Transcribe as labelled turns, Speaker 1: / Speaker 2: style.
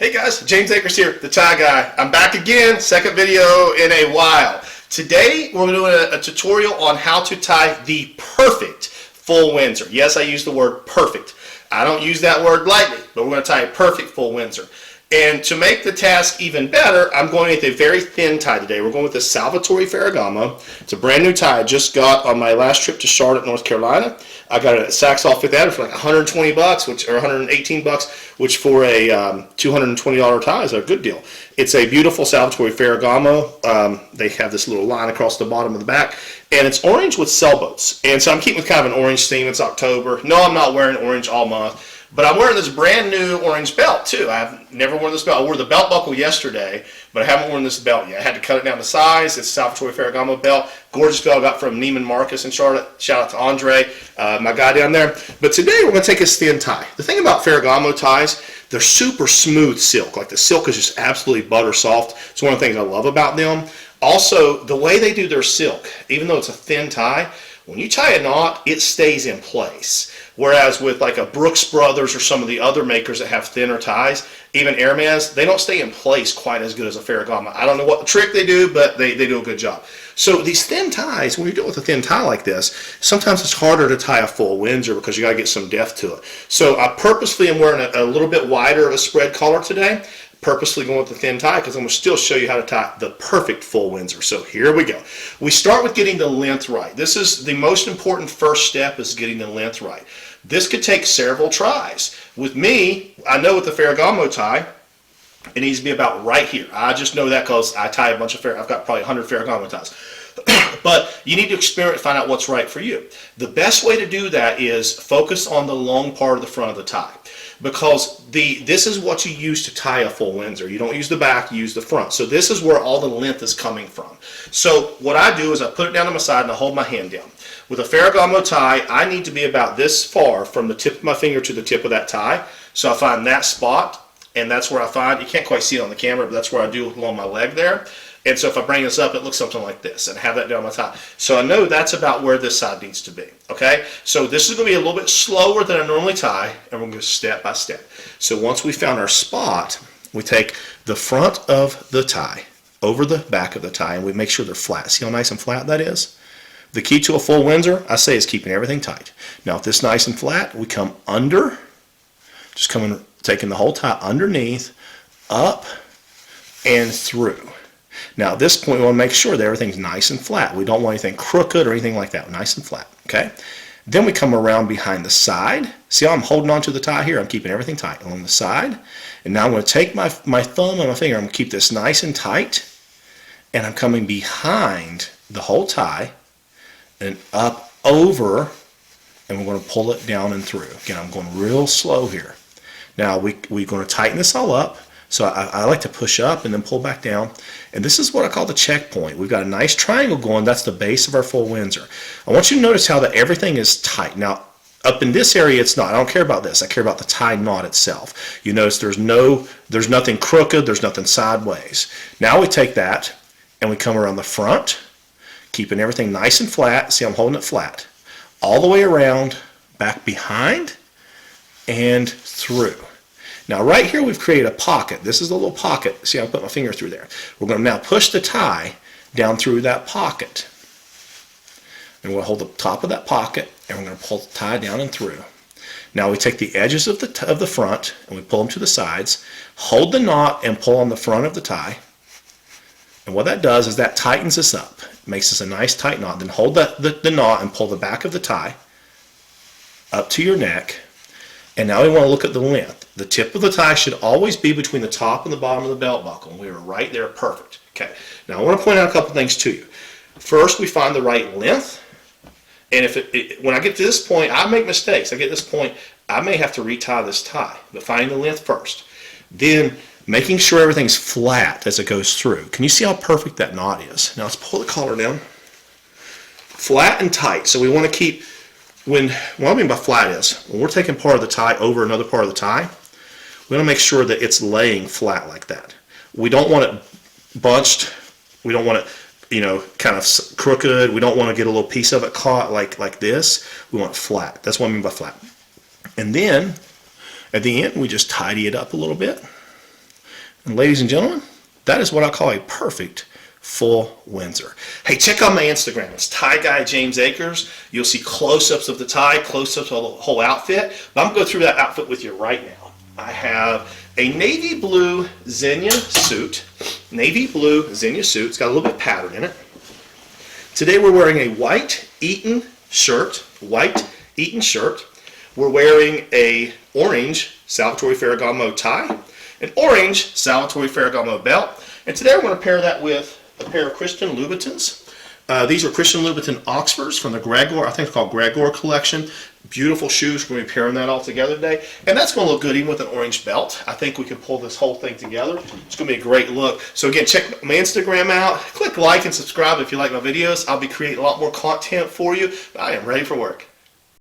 Speaker 1: Hey guys, James Akers here, the tie guy. I'm back again, second video in a while. Today we're doing a tutorial on how to tie the perfect full Windsor. Yes, I use the word perfect. I don't use that word lightly, but we're going to tie a perfect full Windsor. And to make the task even better, I'm going with a very thin tie today. We're going with the Salvatore Ferragamo. It's a brand new tie I just got on my last trip to Charlotte, North Carolina. I got it at Saks Off Fifth Avenue for like 120 bucks, or 118 bucks, which for a $220 tie is a good deal. It's a beautiful Salvatore Ferragamo. They have this little line across the bottom of the back, and it's orange with sailboats. And so I'm keeping with kind of an orange theme. It's October. No, I'm not wearing orange all month. But I'm wearing this brand new orange belt too. I've never worn this belt. I wore the belt buckle yesterday, but I haven't worn this belt yet. I had to cut it down to size. It's a Salvatore Ferragamo belt. Gorgeous belt I got from Neiman Marcus in Charlotte. Shout out to Andre, my guy down there. But today we're going to take a thin tie. The thing about Ferragamo ties, they're super smooth silk. Like the silk is just absolutely butter soft. It's one of the things I love about them. Also, the way they do their silk, even though it's a thin tie, when you tie a knot, it stays in place. Whereas with like a Brooks Brothers or some of the other makers that have thinner ties, even Hermes, they don't stay in place quite as good as a Ferragamo. I don't know what trick they do, but they do a good job. So these thin ties, when you're dealing with a thin tie like this, sometimes it's harder to tie a full Windsor because you got to get some depth to it. So I purposely am wearing a little bit wider of a spread collar today. Purposely going with the thin tie because I'm going to still show you how to tie the perfect full Windsor. So here we go. We start with getting the length right. This is the most important first step, is getting the length right. This could take several tries. With me, I know with the Ferragamo tie, it needs to be about right here. I just know that because I tie a bunch of I've got probably 100 Ferragamo ties. But you need to experiment to find out what's right for you. The best way to do that is focus on the long part of the front of the tie. Because this is what you use to tie a full Windsor. You don't use the back, you use the front. So this is where all the length is coming from. So what I do is I put it down on my side and I hold my hand down. With a Ferragamo tie, I need to be about this far from the tip of my finger to the tip of that tie. So I find that spot, and that's where I find, you can't quite see it on the camera, but that's where I do along my leg there. And so if I bring this up, it looks something like this, and have that down my tie. So I know that's about where this side needs to be, okay? So this is going to be a little bit slower than I normally tie, and we're going to go step by step. So once we found our spot, we take the front of the tie over the back of the tie, and we make sure they're flat. See how nice and flat that is? The key to a full Windsor, I say, is keeping everything tight. Now, if this is nice and flat, we come under, just coming, taking the whole tie underneath, up, and through. Now at this point we want to make sure that everything's nice and flat. We don't want anything crooked or anything like that. Nice and flat. Okay? Then we come around behind the side. See how I'm holding on to the tie here? I'm keeping everything tight along the side. And now I'm going to take my thumb and my finger. I'm going to keep this nice and tight. And I'm coming behind the whole tie and up over. And we're going to pull it down and through. Again, I'm going real slow here. Now we're going to tighten this all up. So I like to push up and then pull back down. And this is what I call the checkpoint. We've got a nice triangle going. That's the base of our full Windsor. I want you to notice how that everything is tight. Now, up in this area, it's not. I don't care about this. I care about the tie knot itself. You notice there's nothing crooked. There's nothing sideways. Now we take that and we come around the front, keeping everything nice and flat. See, I'm holding it flat. All the way around, back behind, and through. Now right here we've created a pocket. This is the little pocket. See how I put my finger through there. We're going to now push the tie down through that pocket. And we'll hold the top of that pocket and we're going to pull the tie down and through. Now we take the edges of the front and we pull them to the sides, hold the knot and pull on the front of the tie. And what that does is that tightens us up. It makes us a nice tight knot. Then hold the knot and pull the back of the tie up to your neck. And now we want to look at the length. The tip of the tie should always be between the top and the bottom of the belt buckle. And we were right there, perfect. Okay. Now I want to point out a couple things to you. First, we find the right length. And when I get to this point, I make mistakes. I get to this point, I may have to retie this tie. But finding the length first. Then making sure everything's flat as it goes through. Can you see how perfect that knot is? Now let's pull the collar down. Flat and tight. So we want to keep, what I mean by flat is, when we're taking part of the tie over another part of the tie, we want to make sure that it's laying flat like that. We don't want it bunched. We don't want it, kind of crooked. We don't want to get a little piece of it caught like this. We want it flat. That's what I mean by flat. And then, at the end, we just tidy it up a little bit. And ladies and gentlemen, that is what I call a perfect full Windsor. Hey, check out my Instagram. It's Tie Guy James Akers. You'll see close-ups of the tie, close-ups of the whole outfit. But I'm going to go through that outfit with you right now. I have a navy blue Zegna suit. Navy blue Zegna suit. It's got a little bit of pattern in it. Today we're wearing a white Eton shirt. White Eton shirt. We're wearing a orange Salvatore Ferragamo tie, an orange Salvatore Ferragamo belt, and today we're going to pair that with a pair of Christian Louboutins. These are Christian Louboutin Oxfords from the Gregor, I think it's called Gregor collection. Beautiful shoes. We're going to be pairing that all together today, and that's going to look good even with an orange belt. I think we can pull this whole thing together. It's going to be a great look. So again, check my Instagram out. Click like and subscribe if you like my videos. I'll be creating a lot more content for you. I am ready for work.